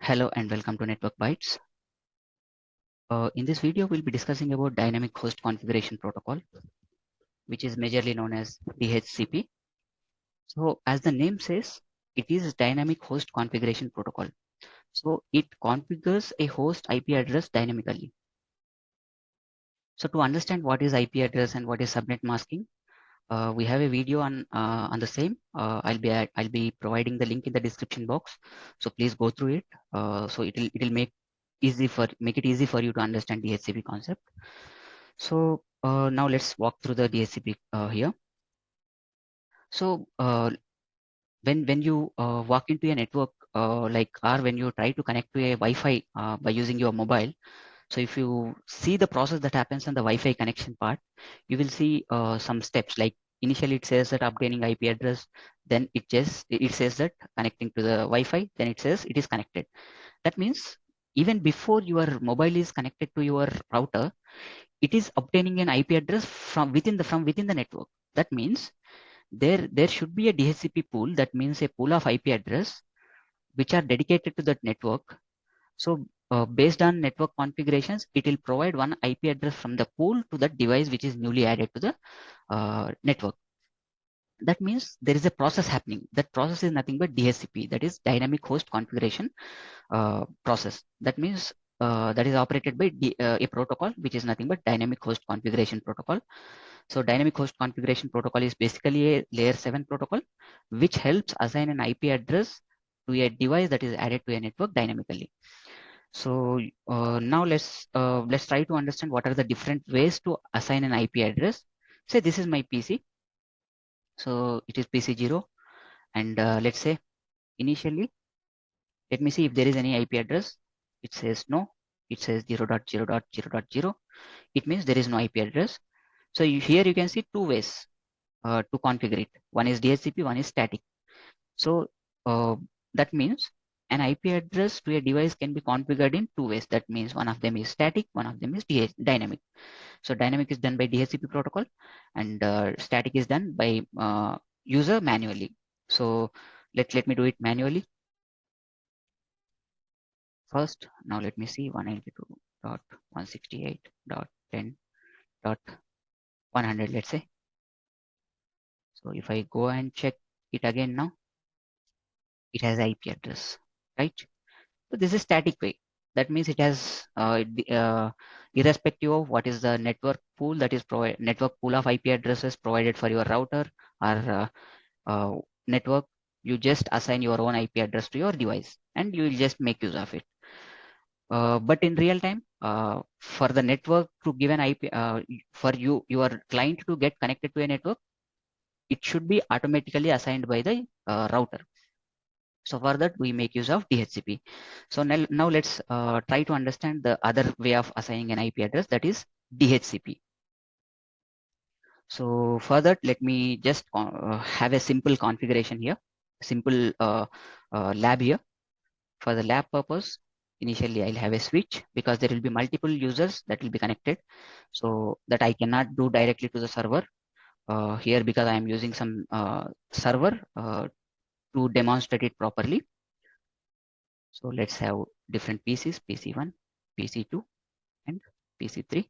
Hello and welcome to Network Bytes. In this video, we'll be discussing about Dynamic Host Configuration Protocol, which is majorly known as DHCP. So as the name says, it is Dynamic Host Configuration Protocol. So it configures a host IP address dynamically. So to understand what is IP address and what is subnet masking, we have a video on the same. I'll be providing the link in the description box. So please go through it. So it'll make it easy for you to understand DHCP concept. So now let's walk through the DHCP here. So when you walk into a network or when you try to connect to a Wi-Fi by using your mobile, so if you see the process that happens on the Wi-Fi connection part, you will see some steps. Like initially it says that obtaining IP address, then it says that connecting to the Wi-Fi, then it says it is connected. That means even before your mobile is connected to your router, it is obtaining an IP address from within the network. That means there should be a DHCP pool. That means a pool of IP address which are dedicated to that network. So based on network configurations, it will provide one IP address from the pool to that device which is newly added to the network. That means there is a process happening. That process is nothing but DHCP, that is Dynamic Host Configuration process. That means that is operated by a protocol which is nothing but Dynamic Host Configuration Protocol. So Dynamic Host Configuration Protocol is basically a layer 7 protocol which helps assign an IP address to a device that is added to a network dynamically. So now let's try to understand what are the different ways to assign an IP address. Say this is my PC. So it is PC0, and let's say initially, let me see if there is any IP address. It says no. It says 0.0.0.0. It means there is no IP address. So here you can see two ways to configure it. One is DHCP, one is static. So that means an IP address to a device can be configured in two ways. That means one of them is static, one of them is dynamic. So dynamic is done by DHCP protocol, and static is done by user manually. So let me do it manually first. Now let me see 192.168.10.100, let's say. So if I go and check it again now, it has IP address, right? So this is static way. That means it has irrespective of what is the network pool that is provided, network pool of IP addresses provided for your router or network, you just assign your own IP address to your device and you will just make use of it. But in real time, for the network to give an IP, for your client to get connected to a network, it should be automatically assigned by the router. So for that, we make use of DHCP. So now let's try to understand the other way of assigning an IP address, that is DHCP. So for that, let me just have a simple configuration here, simple lab here. For the lab purpose, initially I'll have a switch because there will be multiple users that will be connected. So that I cannot do directly to the server here because I am using some server to demonstrate it properly. So let's have different PCs, PC1, PC2, and PC3.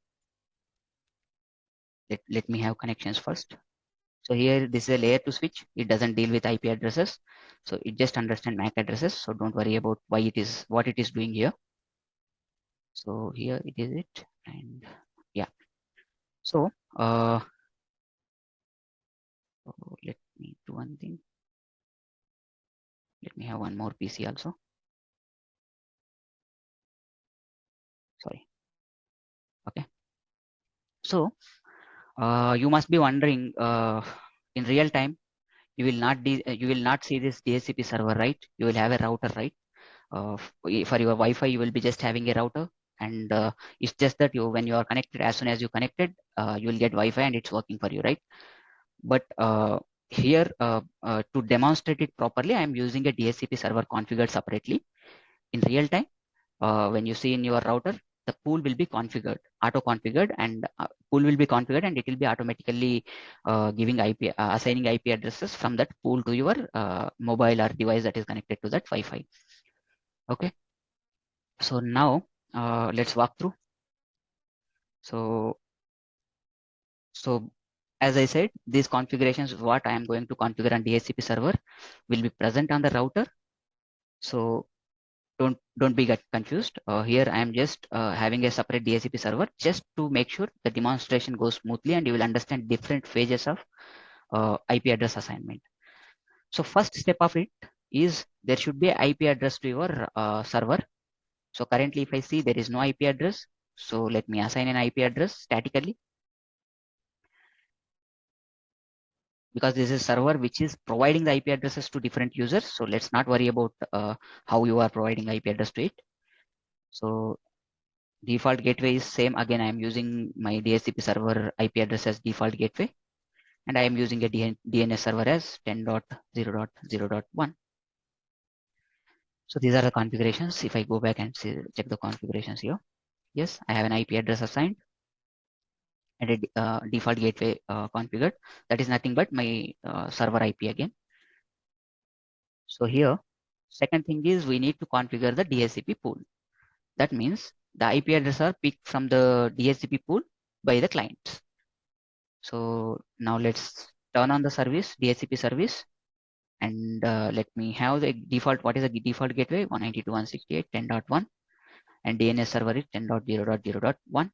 Let me have connections first. So here, this is a layer 2 switch. It doesn't deal with IP addresses. So it just understands MAC addresses. So don't worry about what it is doing here. So here it is it. And yeah. So let me do one thing. Let me have one more PC also. Sorry. Okay. So you must be wondering in real time, you will not see this DHCP server, right? You will have a router, right? For your Wi-Fi, you will be just having a router, and it's just that when you are connected, as soon as you connected, you will get Wi-Fi and it's working for you, right? But here, to demonstrate it properly, I am using a DHCP server configured separately. In real time, when you see in your router, the pool will be configured, auto-configured, and pool will be configured, and it will be automatically giving assigning IP addresses from that pool to your mobile or device that is connected to that Wi-Fi. Okay. So now let's walk through. So as I said, these configurations, what I am going to configure on DHCP server will be present on the router. So don't be get confused. Here I am just having a separate DHCP server just to make sure the demonstration goes smoothly and you will understand different phases of IP address assignment. So first step of it is there should be an IP address to your server. So currently if I see there is no IP address, so let me assign an IP address statically, because this is server which is providing the IP addresses to different users. So let's not worry about how you are providing IP address to it. So default gateway is same. Again, I am using my DHCP server IP address as default gateway, and I am using a DNS server as 10.0.0.1. So these are the configurations. If I go back and check the configurations here, yes, I have an IP address assigned and a default gateway configured. That is nothing but my server IP again. So here, second thing is we need to configure the DHCP pool. That means the IP address are picked from the DHCP pool by the clients. So now let's turn on the service, DHCP service, and let me have the default. What is the default gateway? 192.168.10.1, and DNS server is 10.0.0.1.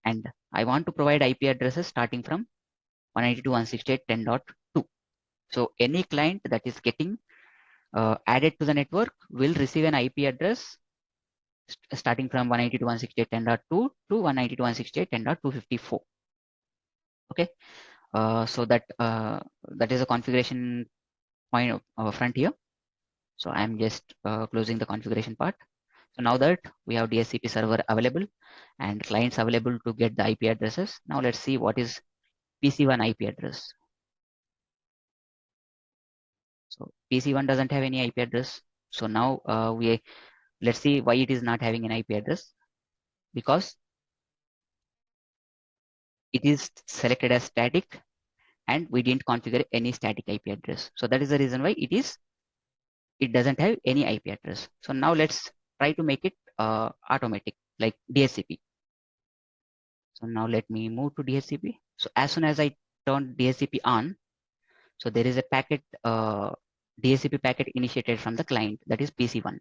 And I want to provide IP addresses starting from 192.168.10.2. So any client that is getting added to the network will receive an IP address starting from 192.168.10.2 to 192.168.10.254. Okay, so that is a configuration point front here. So I'm just closing the configuration part. So now that we have DHCP server available and clients available to get the IP addresses, now let's see what is PC1 IP address. So PC1 doesn't have any IP address. So now let's see why it is not having an IP address, because it is selected as static and we didn't configure any static IP address. So that is the reason why it doesn't have any IP address. So now let's try to make it automatic like DHCP. So now let me move to DHCP. So as soon as I turn DHCP on, so there is a packet, DHCP packet initiated from the client, that is PC1.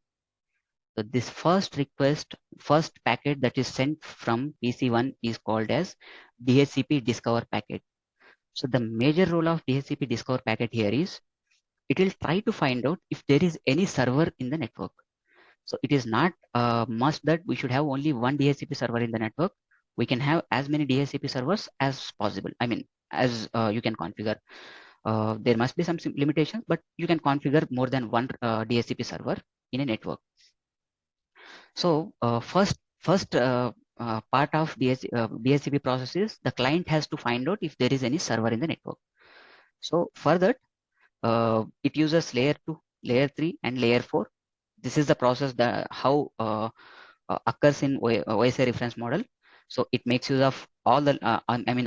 So this first packet that is sent from PC1 is called as DHCP discover packet. So the major role of DHCP discover packet here is it will try to find out if there is any server in the network. So it is not must that we should have only one DHCP server in the network. We can have as many DHCP servers as possible. I mean, as you can configure. There must be some limitations, but you can configure more than one DHCP server in a network. So first part of DHCP process is the client has to find out if there is any server in the network. So for that, it uses layer 2, layer 3, and layer 4. This is the process that how occurs in OSI reference model. So it makes use of all the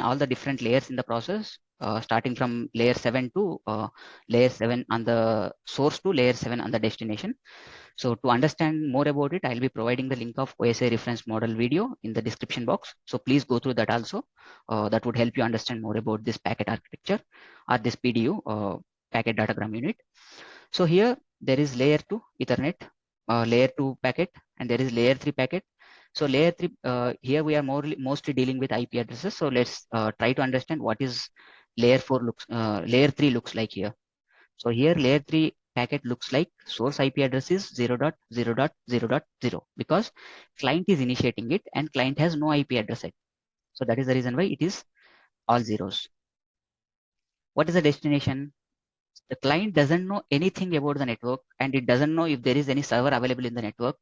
all the different layers in the process, starting from layer 7 to layer 7 on the source to layer 7 on the destination. So to understand more about it, I'll be providing the link of OSI reference model video in the description box. So please go through that also. That would help you understand more about this packet architecture or this PDU, packet datagram unit. So here there is layer 2 Ethernet, layer 2 packet, and there is layer 3 packet. So layer 3, here we are mostly dealing with IP addresses. So let's try to understand what is layer 3 looks like here. So here layer 3 packet looks like source IP address is 0.0.0.0 because client is initiating it and client has no IP address set. So that is the reason why it is all zeros. What is the destination? The client doesn't know anything about the network and it doesn't know if there is any server available in the network.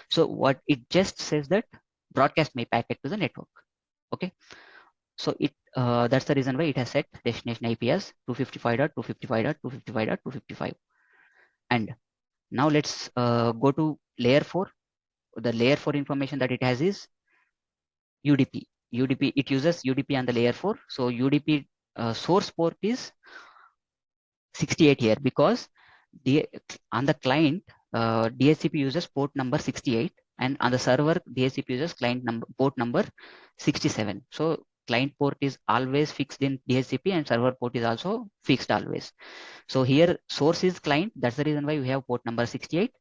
So what it just says that broadcast my packet to the network. Okay. So that's the reason why it has set destination IP as 255.255.255.255. And now let's go to layer 4. The layer 4 information that it has is UDP. UDP, it uses UDP on the layer 4. So UDP source port is 68 here because on the client, DHCP uses port number 68 and on the server DHCP uses client number port number 67. So client port is always fixed in DHCP and server port is also fixed always. So here source is client, that's the reason why we have port number 68.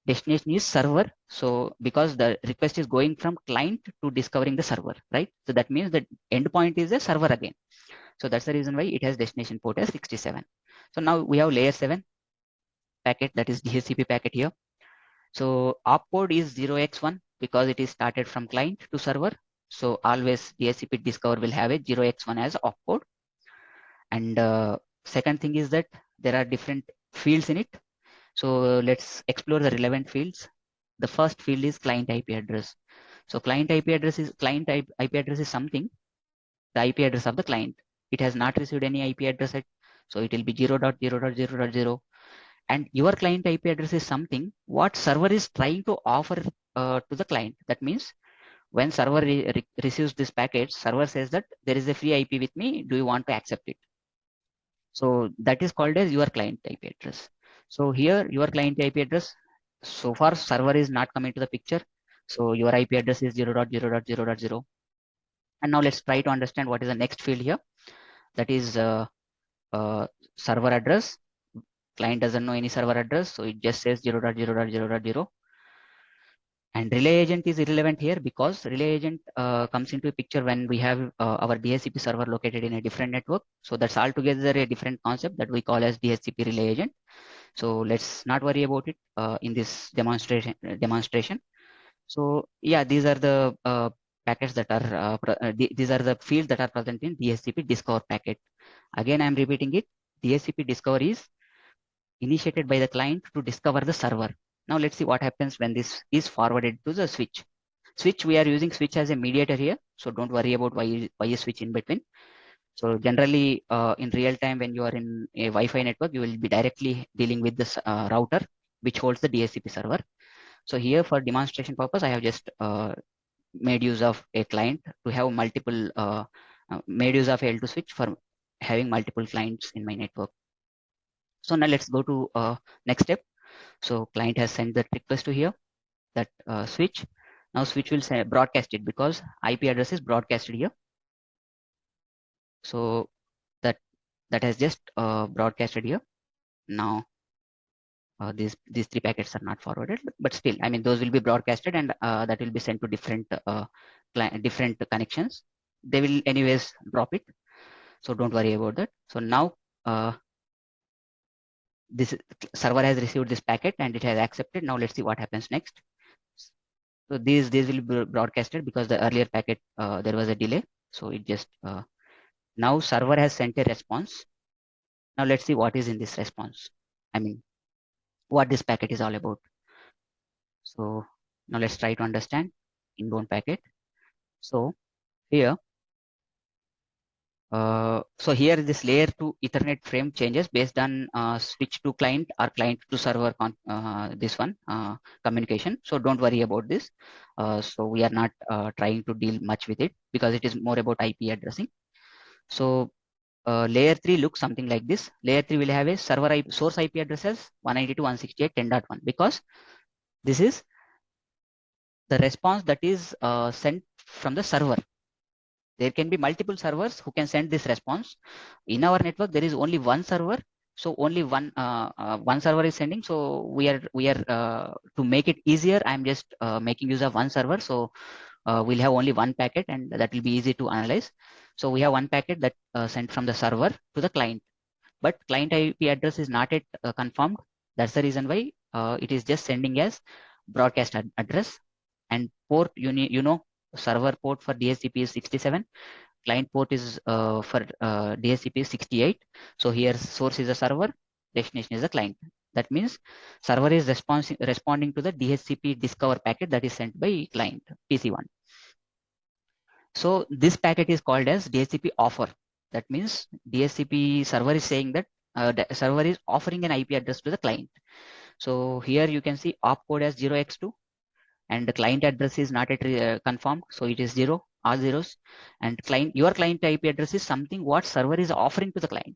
Destination is server, so because the request is going from client to discovering the server, right? So that means that endpoint is a server again. So that's the reason why it has destination port as 67. So now we have layer 7 packet, that is DHCP packet here. So opcode is 0x1 because it is started from client to server. So always DHCP discover will have a 0x1 as opcode. And second thing is that there are different fields in it. So let's explore the relevant fields. The first field is client IP address. So client IP address is IP address is something, the IP address of the client. It has not received any IP address yet. So it will be 0.0.0.0. And your client IP address is something what server is trying to offer to the client. That means when server receives this packet, server says that there is a free IP with me. Do you want to accept it? So that is called as your client IP address. So here your client IP address, so far server is not coming to the picture. So your IP address is 0.0.0.0. And now let's try to understand what is the next field here. That is server address. Client doesn't know any server address, so it just says 0.0.0.0. And relay agent is irrelevant here because relay agent comes into a picture when we have our DHCP server located in a different network. So that's altogether a different concept that we call as DHCP relay agent. So let's not worry about it in this demonstration. So yeah, these are the packets that are these are the fields that are present in DHCP discover packet. Again, I'm repeating it. DHCP discover is initiated by the client to discover the server. Now let's see what happens when this is forwarded to the switch. Switch, we are using switch as a mediator here, so don't worry about why a switch in between. So generally in real time when you are in a Wi-Fi network, you will be directly dealing with this router which holds the DHCP server. So here for demonstration purpose, I have just made use of a client to have multiple, made use of L2 switch for having multiple clients in my network. So now let's go to next step. So client has sent that request to here, that switch. Now switch will say broadcast it because IP address is broadcasted here. So that has just broadcasted here. Now these three packets are not forwarded, but still, I mean, those will be broadcasted and that will be sent to different different connections. They will anyways drop it, so don't worry about that. So now this server has received this packet and it has accepted. Now let's see what happens next. So these will be broadcasted because the earlier packet there was a delay. So it just now server has sent a response. Now let's see what is in this response. I mean, what this packet is all about. So now let's try to understand inbound packet. So here, so here this layer 2 Ethernet frame changes based on switch to client or client to server this one communication. So don't worry about this. So we are not trying to deal much with it because it is more about IP addressing. So layer 3 looks something like this. Layer 3 will have a server IP, source IP addresses 192.168.10.1 because this is the response that is sent from the server. There can be multiple servers who can send this response. In our network, there is only one server, so only one server is sending. So we are to make it easier, I'm just making use of one server. So we'll have only one packet, and that will be easy to analyze. So we have one packet that sent from the server to the client, but client IP address is not yet confirmed. That's the reason why it is just sending as broadcast address. And port, you know, server port for DHCP is 67. Client port is for DHCP is 68. So here source is a server, destination is a client. That means server is responding to the DHCP discover packet that is sent by client PC1. So this packet is called as DHCP offer. That means DHCP server is saying that the server is offering an IP address to the client. So here you can see opcode as 0x2 and the client address is not yet confirmed. So it is 0, all zeros, and your client IP address is something what server is offering to the client.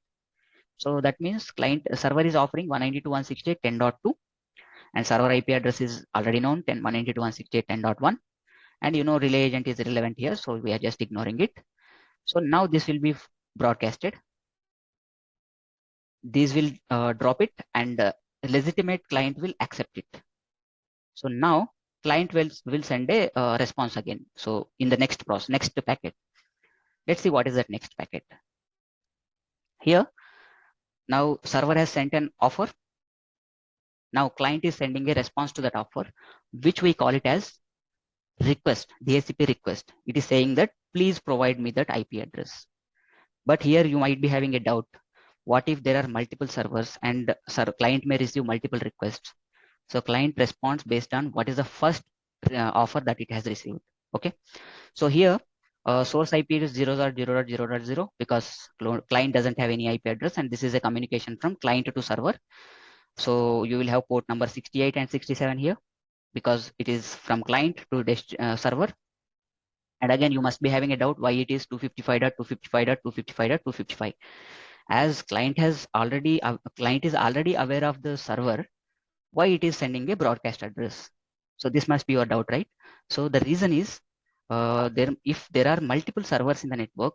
So that means client server is offering 192.168.10.2 and server IP address is already known 10.192.168.10.1, and relay agent is irrelevant here, so we are just ignoring it. So now this will be broadcasted. These will drop it, and legitimate client will accept it. So now client will send a response again. So in the next process, next packet, let's see what is that next packet. Here, now server has sent an offer. Now client is sending a response to that offer, which we call it as request, DHCP request. It is saying that please provide me that IP address. But here you might be having a doubt. What if there are multiple servers and client may receive multiple requests? So client responds based on what is the first offer that it has received. Okay. So here source IP is 0.0.0.0 because client doesn't have any IP address, and this is a communication from client to server. So you will have port number 68 and 67 here because it is from client to server. And again, you must be having a doubt why it is 255.255.255.255. As client is already aware of the server, why it is sending a broadcast address. So this must be your doubt, right? So the reason is if there are multiple servers in the network,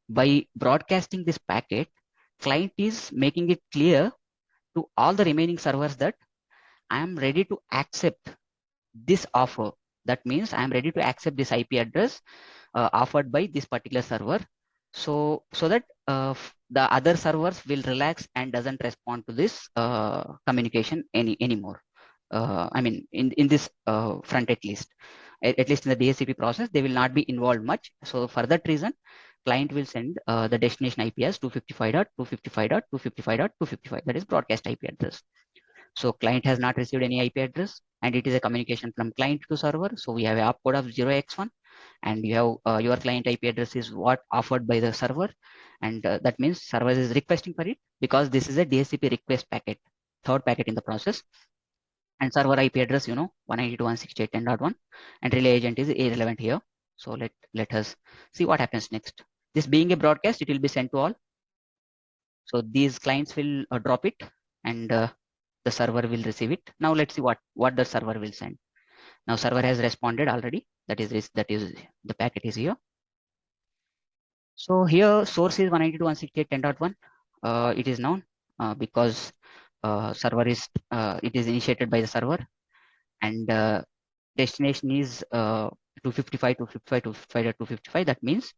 by broadcasting this packet, client is making it clear to all the remaining servers that I am ready to accept this offer. That means I am ready to accept this IP address offered by this particular server. So that the other servers will relax and doesn't respond to this communication anymore. I mean, in this front at least in the DHCP process, they will not be involved much. So for that reason, client will send the destination IP as 255.255.255.255. That is broadcast IP address. So client has not received any IP address, and it is a communication from client to server. So we have a opcode of 0x1, and you have your client IP address is what offered by the server, and that means server is requesting for it because this is a DHCP request packet, third packet in the process. And server IP address, 192.168.10.1, and relay agent is irrelevant here. So let us see what happens next. This being a broadcast, it will be sent to all. So these clients will drop it, and the server will receive it. Now let's see what the server will send. Now server has responded already. That is the packet is here. So here source is 192.168.10.1. It is known because server is it is initiated by the server, and destination is 255, 255, 255, 255. That means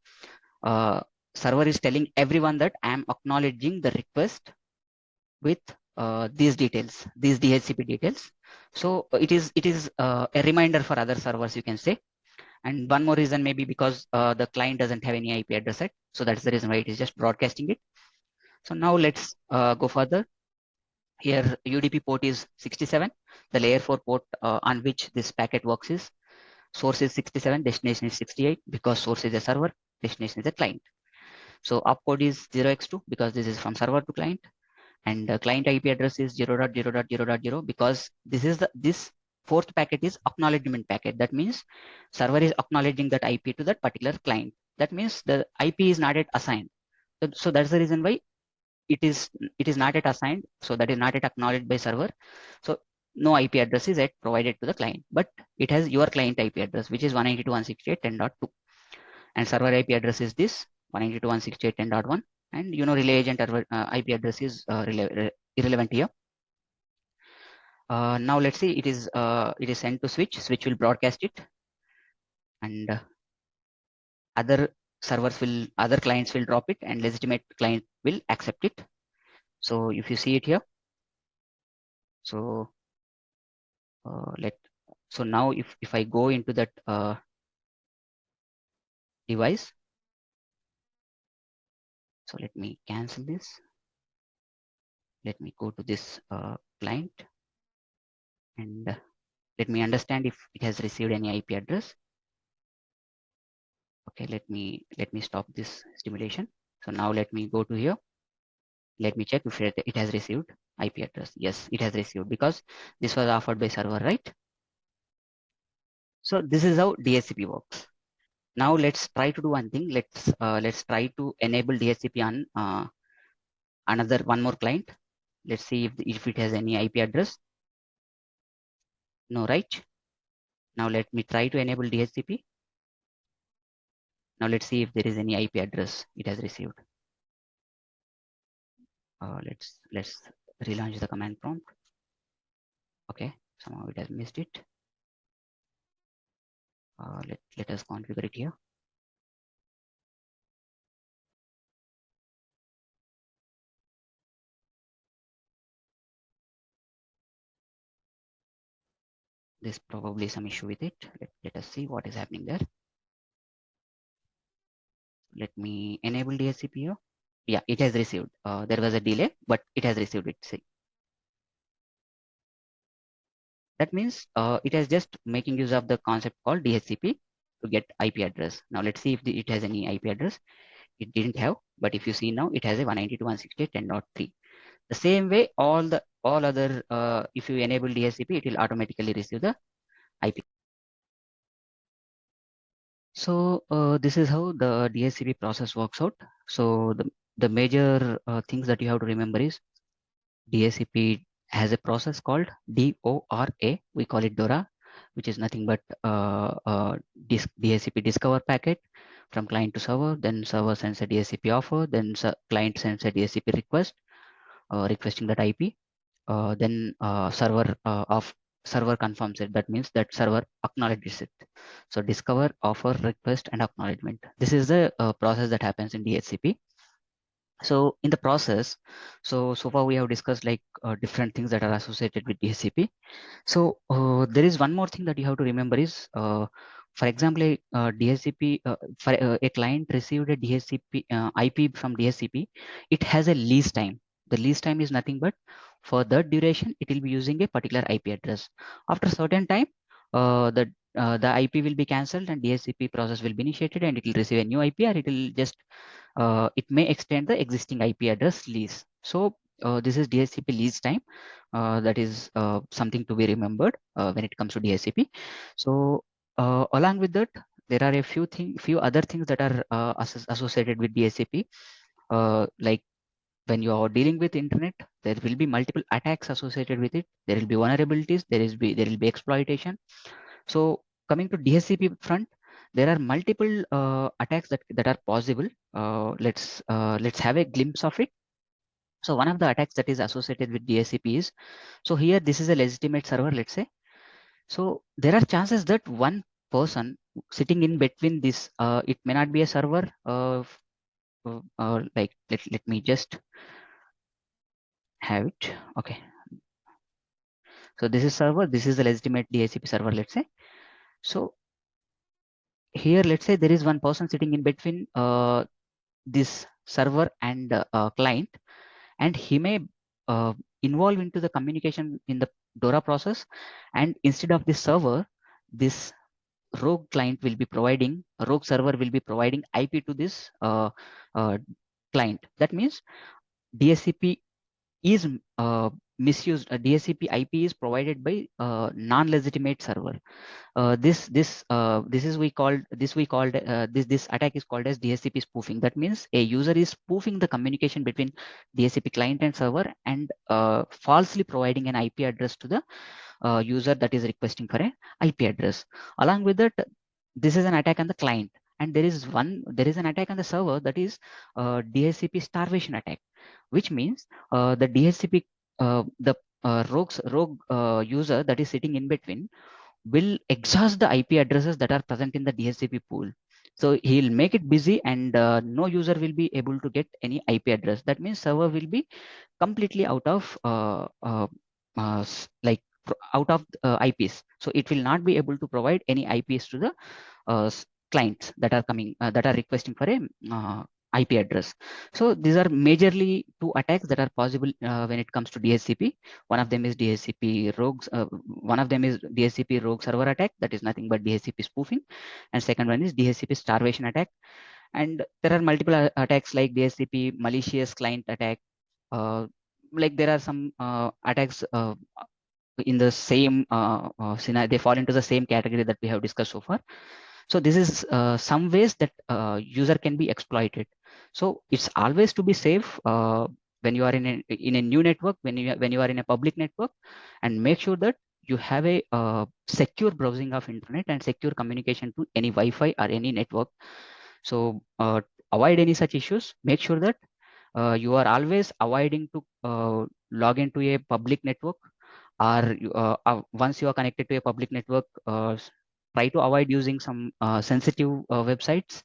server is telling everyone that I am acknowledging the request with these details, these DHCP details. So it is a reminder for other servers, you can say. And one more reason maybe because the client doesn't have any IP address set. So that's the reason why it is just broadcasting it. So now let's go further. Here UDP port is 67. The layer 4 port on which this packet works is source is 67, destination is 68 because source is a server, destination is a client. So opcode is 0x2 because this is from server to client, and client IP address is 0.0.0.0 because this fourth packet is acknowledgement packet. That means server is acknowledging that IP to that particular client. That means the IP is not yet assigned. So that's the reason why it is not yet assigned. So that is not yet acknowledged by server. So no IP address is yet provided to the client, but it has your client IP address, which is 192.168.10.2, and server IP address is this 192.168.10.1, and relay agent IP address is irrelevant here. Now let's see, it is sent to switch. Switch will broadcast it, and other clients will drop it, and legitimate client will accept it. So if you see it here, so so now if I go into that device, so let me cancel this. Let me go to this client, and let me understand if it has received any IP address. Okay, let me stop this stimulation. So now let me go to here. Let me check if it has received IP address. Yes, it has received because this was offered by server, right? So this is how DHCP works. Now let's try to do one thing. Let's try to enable DHCP on one more client. Let's see if it has any IP address. No, right? Now let me try to enable DHCP. Now let's see if there is any IP address it has received. Let's relaunch the command prompt. Okay, somehow it has missed it. Let us configure it here. There's probably some issue with it. Let us see what is happening there. Let me enable DHCP here. Yeah, it has received. There was a delay, but it has received it. See, that means it has just making use of the concept called DHCP to get IP address. Now let's see if it has any IP address. It didn't have, but if you see now, it has a 192.168.10.3. The same way, all other if you enable DHCP, it will automatically receive the IP. So this is how the DHCP process works out. So the major things that you have to remember is DHCP has a process called DORA. We call it DORA, which is nothing but DHCP discover packet from client to server. Then server sends a DHCP offer. Then client sends a DHCP request requesting that IP. Then server confirms it. That means that server acknowledges it. So discover, offer, request, and acknowledgement. This is the process that happens in DHCP. So in the process, so far we have discussed like different things that are associated with DHCP. So there is one more thing that you have to remember is, for example, DHCP, for a client received a DHCP IP from DHCP, it has a lease time. The lease time is nothing but for that duration, it will be using a particular IP address. After a certain time, the IP will be cancelled and DHCP process will be initiated and it will receive a new IP, or it will just it may extend the existing IP address lease. So this is DHCP lease time. That is something to be remembered when it comes to DHCP. So along with that, there are a few other things that are associated with DHCP. Like when you are dealing with internet, there will be multiple attacks associated with it. There will be vulnerabilities. There will be exploitation. So coming to DHCP front, there are multiple attacks that are possible. Let's have a glimpse of it. So one of the attacks that is associated with DHCP is, so here this is a legitimate server, let's say. So there are chances that one person sitting in between this, it may not be a server. Like let me just have it. Okay. So this is server. This is the legitimate DHCP server, let's say. So here, let's say there is one person sitting in between this server and client, and he may involve into the communication in the DORA process, and instead of this server, this rogue client will be providing, a rogue server will be providing IP to this client. That means DHCP is misused. DHCP IP is provided by non-legitimate server. This is we called this attack is called as DHCP spoofing. That means a user is spoofing the communication between DHCP client and server and falsely providing an IP address to the user that is requesting for a IP address. Along with that, this is an attack on the client, and there is an attack on the server, that is DHCP starvation attack, which means the DHCP the rogue user that is sitting in between will exhaust the IP addresses that are present in the DHCP pool. So he'll make it busy, and no user will be able to get any IP address. That means server will be completely out of like out of IPs. So it will not be able to provide any IPs to the clients that are coming that are requesting for a IP address. So these are majorly two attacks that are possible when it comes to DHCP. One of them is DHCP rogues. One of them is DHCP rogue server attack. That is nothing but DHCP spoofing, and second one is DHCP starvation attack. And there are multiple attacks like DHCP malicious client attack. Like there are some attacks in the same scenario. They fall into the same category that we have discussed so far. So this is some ways that user can be exploited. So it's always to be safe when you are in a new network, when you are in a public network, and make sure that you have a secure browsing of internet and secure communication to any Wi-Fi or any network. So avoid any such issues. Make sure that you are always avoiding to log into a public network, or once you are connected to a public network, try to avoid using some sensitive websites,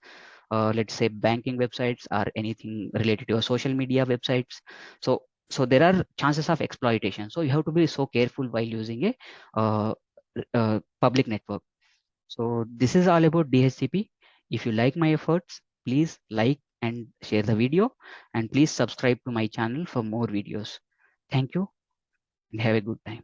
let's say banking websites or anything related to your social media websites. So there are chances of exploitation, so you have to be so careful while using a public network. So this is all about DHCP. If you like my efforts, please like and share the video, and please subscribe to my channel for more videos. Thank you and have a good time.